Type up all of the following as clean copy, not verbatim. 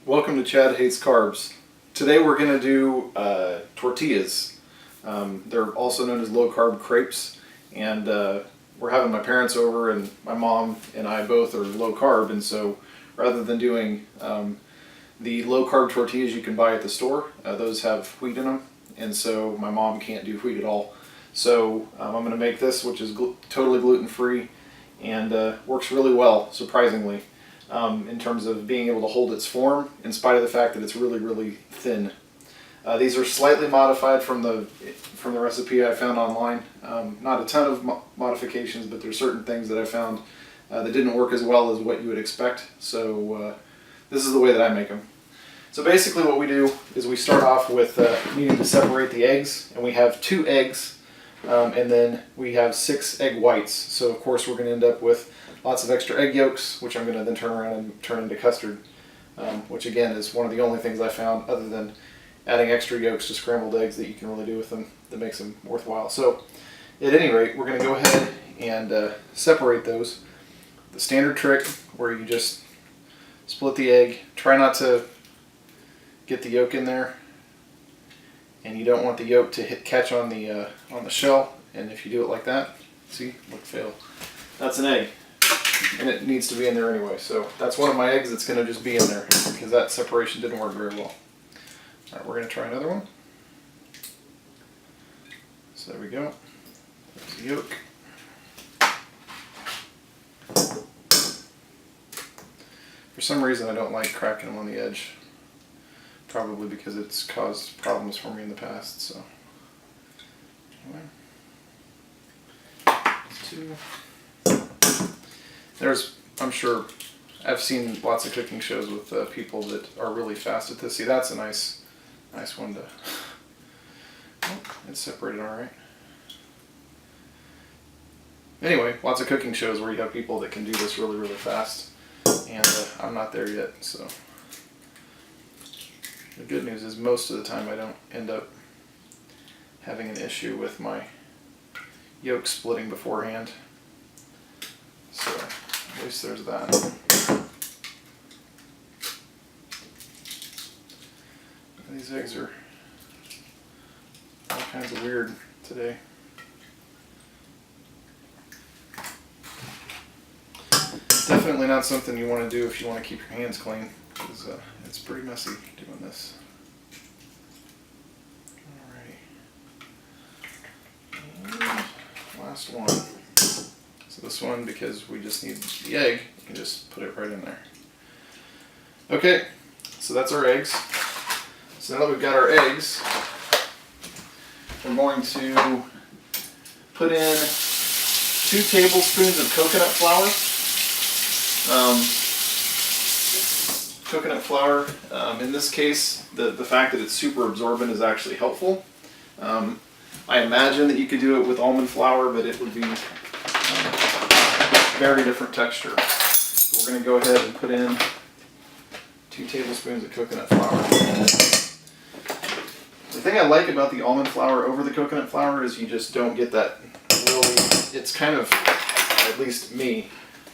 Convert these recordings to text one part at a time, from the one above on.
Welcome to Chad Hates Carbs. Today we're going to do tortillas. They're also known as low-carb crepes, and we're having my parents over, and my mom and I both are low-carb, and so rather than doing the low-carb tortillas you can buy at the store, those have wheat in them, and so my mom can't do wheat at all. So I'm going to make this, which is totally gluten-free, and works really well, surprisingly. In terms of being able to hold its form, in spite of the fact that it's really, really thin. These are slightly modified from the recipe I found online. Not a ton of modifications, but there's certain things that I found that didn't work as well as what you would expect. So this is the way that I make them. So basically what we do is we start off with needing to separate the eggs, and we have 2 eggs, and then we have 6 egg whites. So of course we're going to end up with lots of extra egg yolks, which I'm going to then turn around and turn into custard, which again is one of the only things I found, other than adding extra yolks to scrambled eggs, that you can really do with them that makes them worthwhile. So at any rate, we're going to go ahead and separate those. The standard trick where you just split the egg, try not to get the yolk in there, and you don't want the yolk to catch on the shell, and if you do it like that, see, look, fail. That's an egg. And it needs to be in there anyway, so that's one of my eggs that's going to just be in there because that separation didn't work very well. Alright, we're going to try another one. So there we go. There's the yolk. For some reason I don't like cracking them on the edge. Probably because it's caused problems for me in the past, so. Anyway. 2. I'm sure, I've seen lots of cooking shows with people that are really fast at this. See, that's a nice one to, oh, it's separated all right. Anyway, lots of cooking shows where you have people that can do this really, really fast, and I'm not there yet, so. The good news is most of the time I don't end up having an issue with my yolk splitting beforehand. So at least there's that. And these eggs are all kinds of weird today. Definitely not something you want to do if you want to keep your hands clean, because it's pretty messy doing this. Alrighty. And last one. So this one, because we just need the egg, you can just put it right in there. Okay, so that's our eggs. So now that we've got our eggs, we're going to put in 2 tablespoons of coconut flour. Coconut flour, in this case, the fact that it's super absorbent is actually helpful. I imagine that you could do it with almond flour, but it would be very different texture. So we're going to go ahead and put in 2 tablespoons of coconut flour. The thing I like about the almond flour over the coconut flour is you just don't get that really, it's kind of, at least me,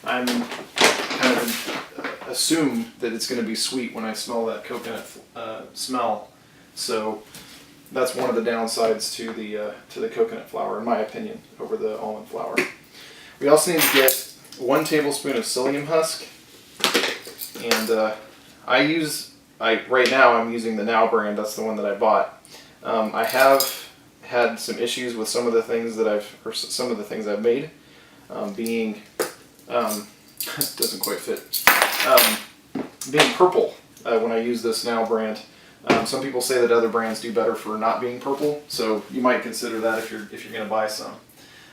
I'm kind of assume that it's going to be sweet when I smell that coconut smell. So that's one of the downsides to the coconut flour, in my opinion, over the almond flour. We also need to get 1 tablespoon of psyllium husk, and right now I'm using the Now brand. That's the one that I bought. I have had some issues with some of the things that I've made, being it doesn't quite fit, being purple when I use this Now brand. Some people say that other brands do better for not being purple, so you might consider that if you're going to buy some.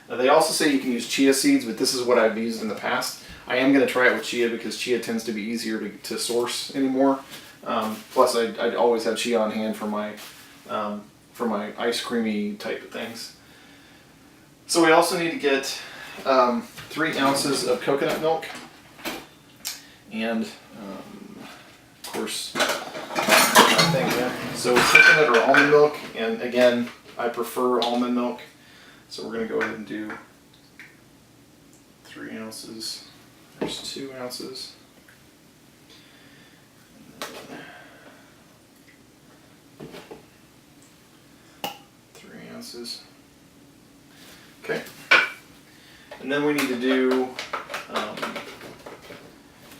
They also say you can use chia seeds, but this is what I've used in the past. I am going to try it with chia because chia tends to be easier to source anymore. Plus, I always have chia on hand for my ice creamy type of things. So we also need to get 3 ounces of coconut milk, and of course, so coconut or almond milk, and again, I prefer almond milk. So we're going to go ahead and do 3 ounces. There's 2 ounces. is. Okay. And then we need to do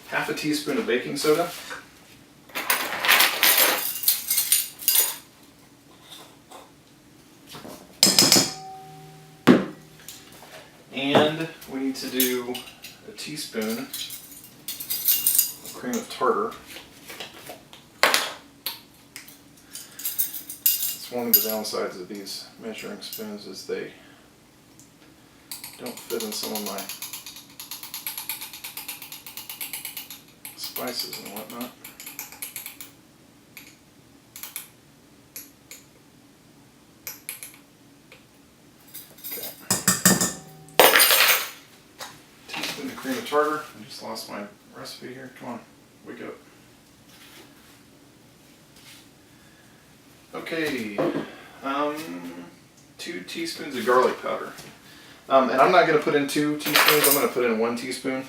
half a teaspoon of baking soda. And we need to do a teaspoon of cream of tartar. It's one of the downsides of these measuring spoons is they don't fit in some of my spices and whatnot. Okay. Teaspoon of cream of tartar. I just lost my recipe here. Come on, wake up. Okay, 2 teaspoons of garlic powder. And I'm not going to put in 2 teaspoons, I'm going to put in 1 teaspoon.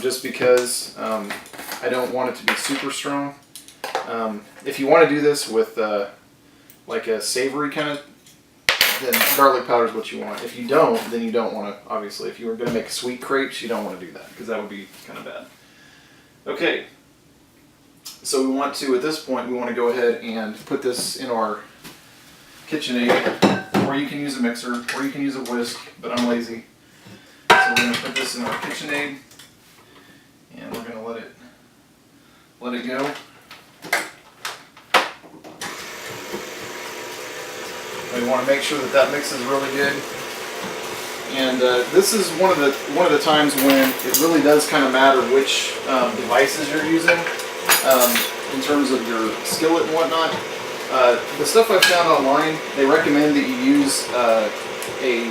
Just because I don't want it to be super strong. If you want to do this with like a savory kind of, then garlic powder is what you want. If you don't, then you don't want to, obviously. If you were going to make sweet crepes, you don't want to do that, because that would be kind of bad. Okay, so we want to, at this point, we want to go ahead and put this in our KitchenAid, or you can use a mixer, or you can use a whisk, but I'm lazy. So we're going to put this in our KitchenAid, and we're going to let it go. We want to make sure that that mixes really good. And this is one of the times when it really does kind of matter which devices you're using in terms of your skillet and whatnot. The stuff I've found online, they recommend that you use a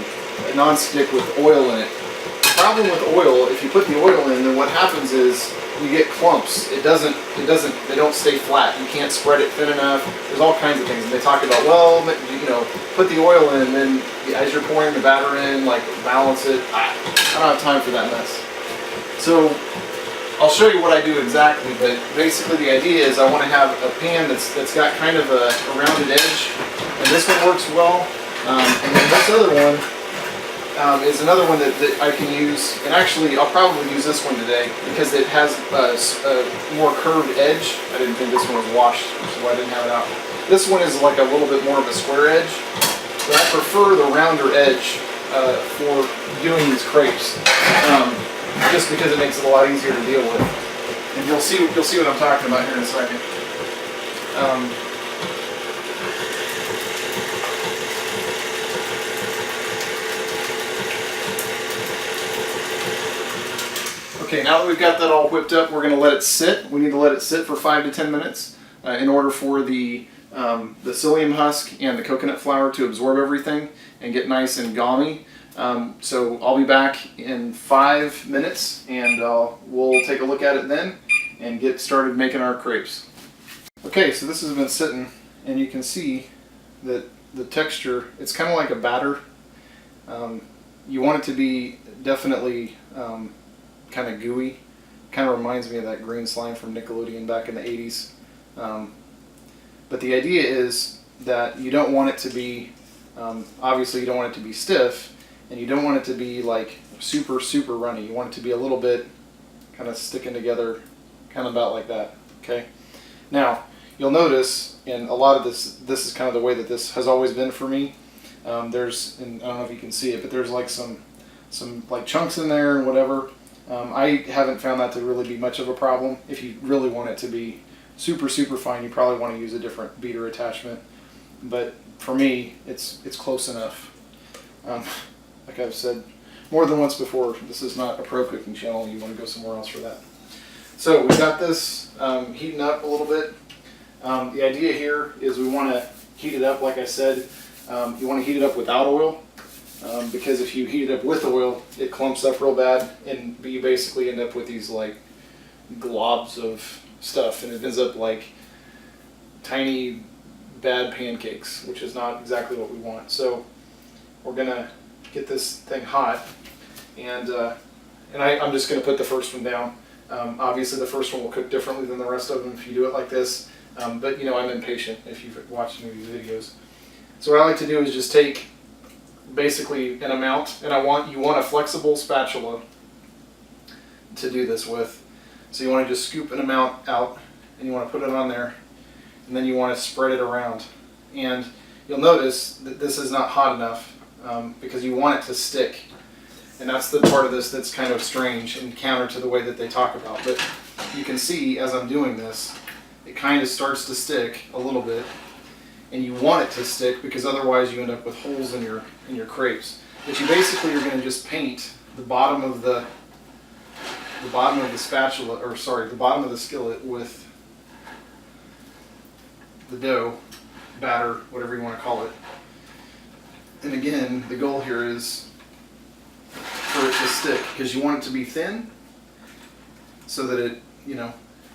non-stick with oil in it. The problem with oil, if you put the oil in, then what happens is you get clumps. They don't stay flat. You can't spread it thin enough. There's all kinds of things. And they talk about, well, you know, put the oil in, and then as you're pouring the batter in, like balance it. I don't have time for that mess. So I'll show you what I do exactly, but basically the idea is I want to have a pan that's got kind of a rounded edge, and this one works well. And then this other one is another one that I can use, and actually I'll probably use this one today because it has a more curved edge. I didn't think this one was washed, which is why I didn't have it out. This one is like a little bit more of a square edge, but I prefer the rounder edge for doing these crepes. Just because it makes it a lot easier to deal with, and you'll see what I'm talking about here in a second. Okay, now that we've got that all whipped up, we're going to let it sit. We need to let it sit for 5 to 10 minutes in order for the psyllium husk and the coconut flour to absorb everything and get nice and gummy. So I'll be back in 5 minutes, and we'll take a look at it then and get started making our crepes. Okay, so this has been sitting, and you can see that the texture, it's kind of like a batter. You want it to be definitely kind of gooey. Kind of reminds me of that green slime from Nickelodeon back in the 80s. But the idea is that you don't want it to be, obviously you don't want it to be stiff, and you don't want it to be like super runny. You want it to be a little bit kind of sticking together, kind of about like that. Okay. Now you'll notice, in a lot of this is kind of the way that this has always been for me. There's, and I don't know if you can see it, but there's like some like chunks in there and whatever. I haven't found that to really be much of a problem. If you really want it to be super fine, you probably want to use a different beater attachment. But for me, it's close enough. Like I've said more than once before, this is not a pro cooking channel. You want to go somewhere else for that. So we've got this heating up a little bit. The idea here is we want to heat it up, like I said. You want to heat it up without oil, because if you heat it up with oil, it clumps up real bad, and you basically end up with these like globs of stuff, and it ends up like tiny bad pancakes, which is not exactly what we want. So we're gonna get this thing hot, and I'm just gonna put the first one down. Obviously the first one will cook differently than the rest of them if you do it like this, but you know, I'm impatient if you've watched any of these videos. So what I like to do is just take basically an amount, and you want a flexible spatula to do this with. So you want to just scoop an amount out, and you want to put it on there, and then you want to spread it around. And you'll notice that this is not hot enough because you want it to stick. And that's the part of this that's kind of strange and counter to the way that they talk about. But you can see as I'm doing this, it kind of starts to stick a little bit. And you want it to stick because otherwise you end up with holes in your crepes. But you basically are going to just paint the bottom of the spatula, or sorry, the bottom of the skillet with the dough, batter, whatever you want to call it. And again, the goal here is for it to stick because you want it to be thin so that it,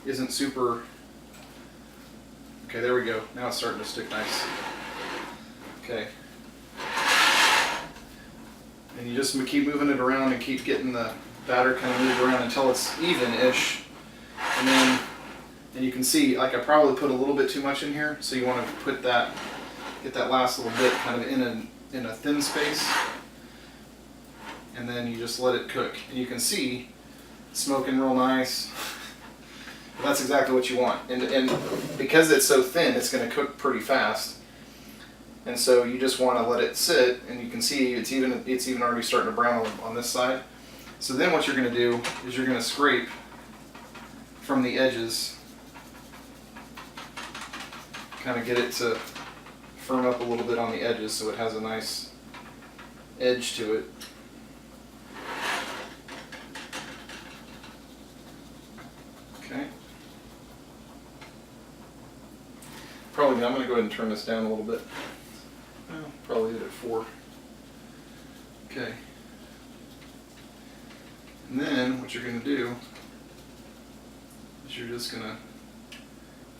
isn't super. Okay, there we go. Now it's starting to stick nice. Okay. And you just keep moving it around and keep getting the batter kind of moved around until it's even-ish. And you can see, like I probably put a little bit too much in here, so you want to get that last little bit kind of in a thin space. And then you just let it cook. And you can see it's smoking real nice. That's exactly what you want, and because it's so thin, it's going to cook pretty fast. And so you just want to let it sit, and you can see it's even already starting to brown on this side. So then what you're going to do is you're going to scrape from the edges, kind of get it to firm up a little bit on the edges so it has a nice edge to it. Okay. I'm going to go ahead and turn this down a little bit. Well, probably leave it at 4. Okay. And then what you're going to do is you're just going to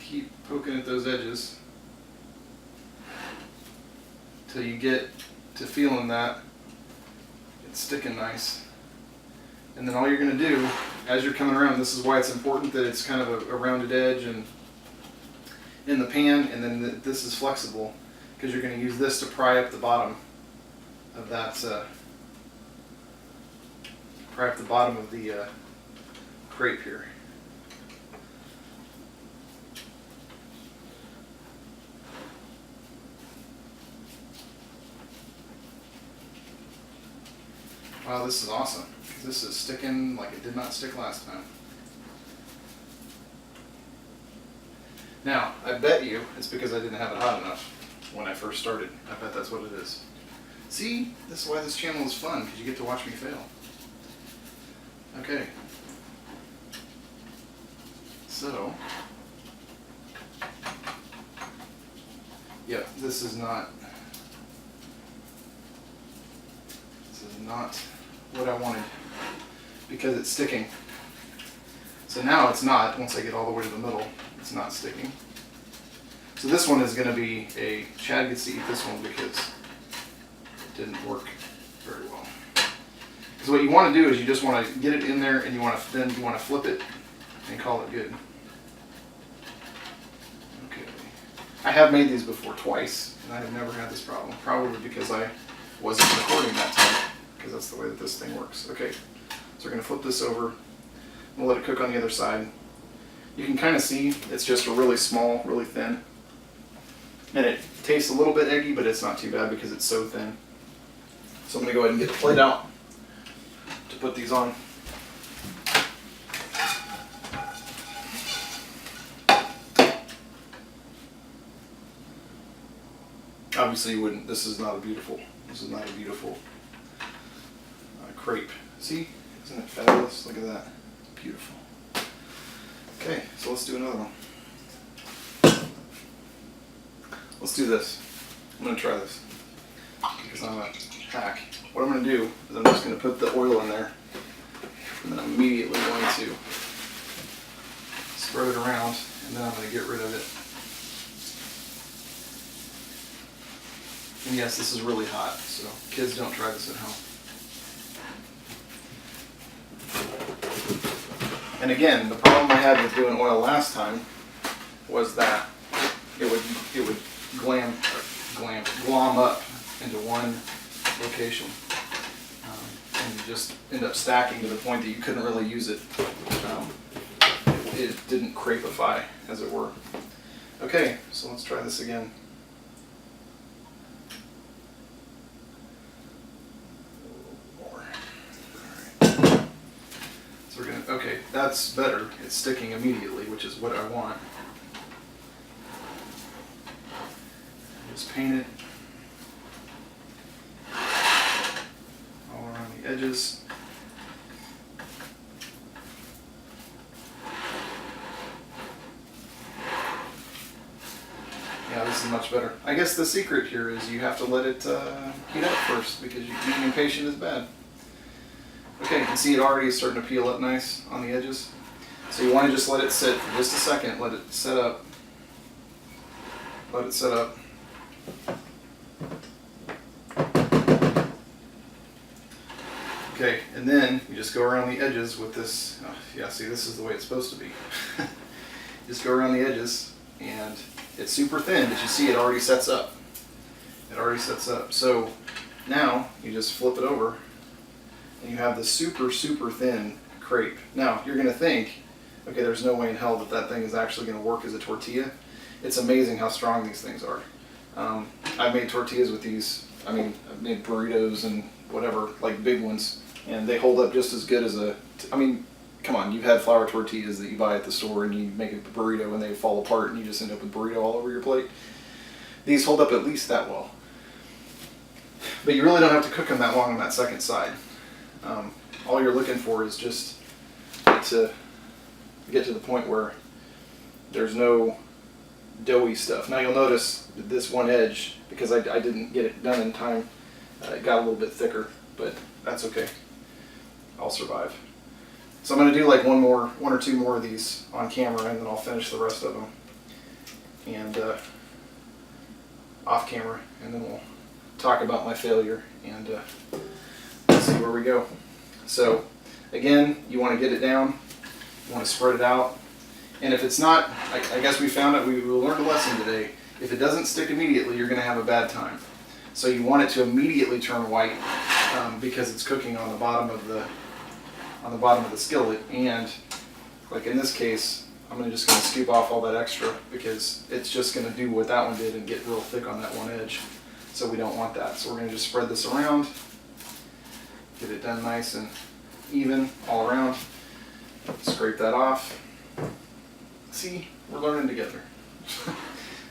keep poking at those edges till you get to feeling that it's sticking nice. And then all you're going to do as you're coming around, this is why it's important that it's kind of a rounded edge and in the pan, and then this is flexible because you're going to use this to pry up the bottom of that, pry up the bottom of the crepe here. Wow, this is awesome because this is sticking like it did not stick last time. Now, I bet you it's because I didn't have it hot enough when I first started. I bet that's what it is. See, this is why this channel is fun, because you get to watch me fail. Okay. So, yeah, this is not what I wanted because it's sticking. So now it's not, once I get all the way to the middle, it's not sticking. So this one is going to be Chad gets to eat this one because it didn't work very well. Because what you want to do is you just want to get it in there and you want to flip it and call it good. Okay. I have made these before twice and I have never had this problem. Probably because I wasn't recording that time, because that's the way that this thing works. Okay, so we're going to flip this over. We'll let it cook on the other side. You can kind of see it's just a really small, really thin. And it tastes a little bit eggy, but it's not too bad because it's so thin. So I'm going to go ahead and get the plate out to put these on. Obviously you wouldn't, this is not a beautiful crepe. See? Isn't it fabulous? Look at that. Beautiful. Okay, so let's do another one. Let's do this. I'm going to try this because I'm a hack. What I'm going to do is I'm just going to put the oil in there and then I'm immediately going to spread it around and then I'm going to get rid of it. And yes, this is really hot, so kids don't try this at home. And again, the problem I had with doing oil last time was that it would glom glom up into one location, and just end up stacking to the point that you couldn't really use it. It didn't crepify, as it were. Okay, so let's try this again. More. Alright. So we're gonna, okay, that's better. It's sticking immediately, which is what I want. Just paint it all around the edges. Yeah, this is much better. I guess the secret here is you have to let it heat up first, because being impatient is bad. Okay, you can see it already is starting to peel up nice on the edges. So you want to just let it sit for just a second, let it set up. Let it set up. Okay, and then you just go around the edges with this. Oh, yeah, see, this is the way it's supposed to be. Just go around the edges, and it's super thin, but you see it already sets up. It already sets up. So now you just flip it over, and you have the super, super thin crepe. Now you're going to think, okay, there's no way in hell that that thing is actually going to work as a tortilla. It's amazing how strong these things are. I've made tortillas with these. I mean, I've made burritos and whatever, like big ones, and they hold up just as good as a. I mean, come on, you've had flour tortillas that you buy at the store and you make a burrito and they fall apart and you just end up with burrito all over your plate. These hold up at least that well. But you really don't have to cook them that long on that second side. All you're looking for is just to get to the point where there's no doughy stuff. Now you'll notice that this one edge, because I didn't get it done in time, it got a little bit thicker, but that's okay. I'll survive. So I'm going to do like one or two more of these on camera, and then I'll finish the rest of them and off camera, and then we'll talk about my failure and see where we go. So again, you want to get it down, you want to spread it out, and if it's not, I guess we found out, we learned a lesson today. If it doesn't stick immediately, you're going to have a bad time. So you want it to immediately turn white because it's cooking on the bottom of the skillet, and like in this case, I'm just going to scoop off all that extra because it's just going to do what that one did and get real thick on that one edge. So we don't want that. So we're going to just spread this around, get it done nice and even all around. Scrape that off. See, we're learning together.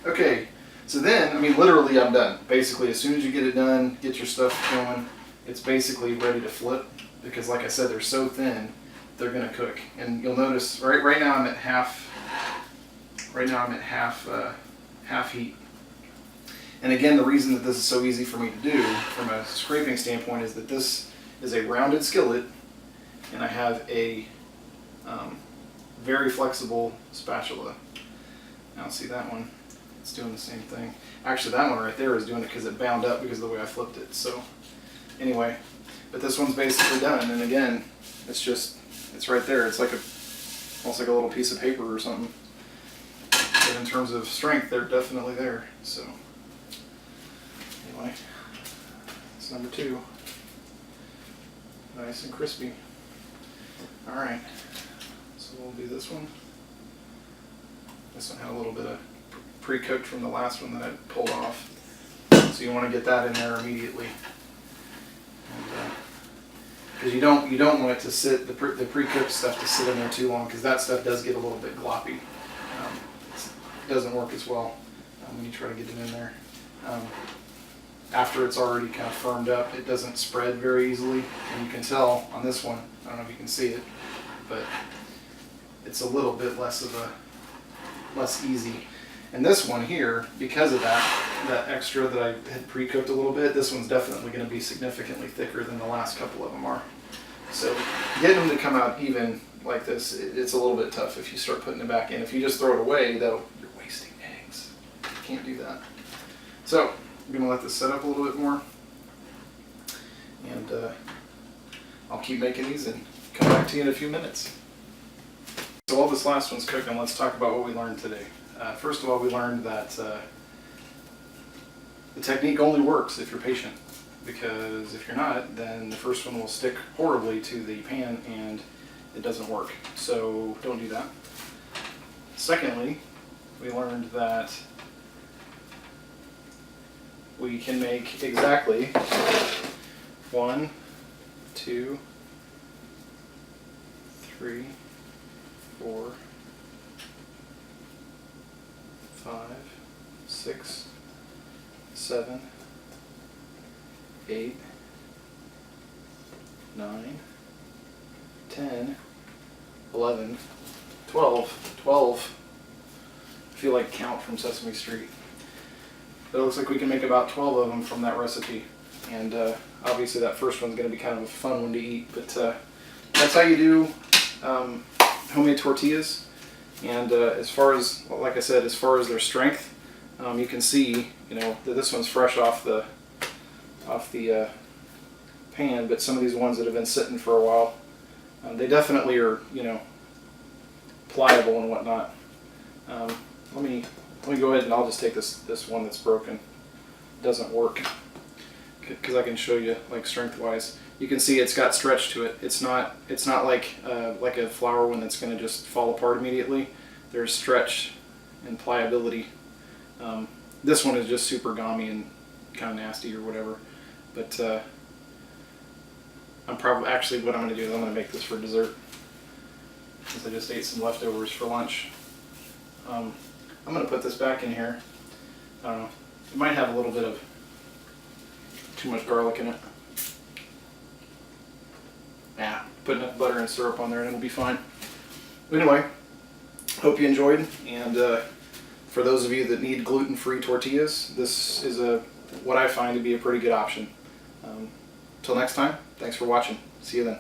Okay, so then, I mean, literally I'm done. Basically, as soon as you get it done, get your stuff going, it's basically ready to flip, because like I said, they're so thin, they're gonna cook. And you'll notice, right now I'm at half heat. And again, the reason that this is so easy for me to do from a scraping standpoint is that this is a rounded skillet, and I have a very flexible spatula. Now see that one, it's doing the same thing. Actually, that one right there is doing it because it bound up because of the way I flipped it. So anyway, but this one's basically done, and again, it's right there. It's like almost like a little piece of paper or something. But in terms of strength, they're definitely there. So anyway, it's number 2. Nice and crispy. All right, so we'll do this one. This one had a little bit of pre-cooked from the last one that I pulled off. So you want to get that in there immediately. Because you don't want it to sit, the pre-cooked stuff to sit in there too long, because that stuff does get a little bit gloppy. It doesn't work as well when you try to get it in there. After it's already kind of firmed up, it doesn't spread very easily, and you can tell on this one, I don't know if you can see it, but it's a little bit less easy. And this one here, because of that extra that I had pre-cooked a little bit, this one's definitely going to be significantly thicker than the last couple of them are. So getting them to come out even like this, it's a little bit tough if you start putting it back in. If you just throw it away, though, you're wasting eggs. You can't do that. So I'm going to let this set up a little bit more, and I'll keep making these and come back to you in a few minutes. So while this last one's cooking, let's talk about what we learned today. First of all, we learned that The technique only works if you're patient, because if you're not, then the first one will stick horribly to the pan and it doesn't work. So don't do that. Secondly, we learned that we can make exactly 1, 2, 3, 4, 5, 6, 7, 8, 9, 10, 11, 12. I feel like Count from Sesame Street. But it looks like we can make about 12 of them from that recipe. And obviously that first one's going to be kind of a fun one to eat. But that's how you do homemade tortillas. And as far as, like I said, as far as their strength, you can see, that this one's fresh off the pan. But some of these ones that have been sitting for a while, they definitely are, pliable and whatnot. Let me go ahead and I'll just take this one that's broken. It doesn't work, because I can show you like strength wise. You can see it's got stretch to it. It's not like a flour one that's going to just fall apart immediately. There's stretch and pliability. This one is just super gummy and kind of nasty or whatever. But what I'm going to do is I'm going to make this for dessert, since I just ate some leftovers for lunch. I'm going to put this back in here. I don't know. It might have a little bit of too much garlic in it. Yeah, put enough butter and syrup on there and it'll be fine. Anyway, hope you enjoyed. And for those of you that need gluten-free tortillas, this is what I find to be a pretty good option. Till next time, thanks for watching. See you then.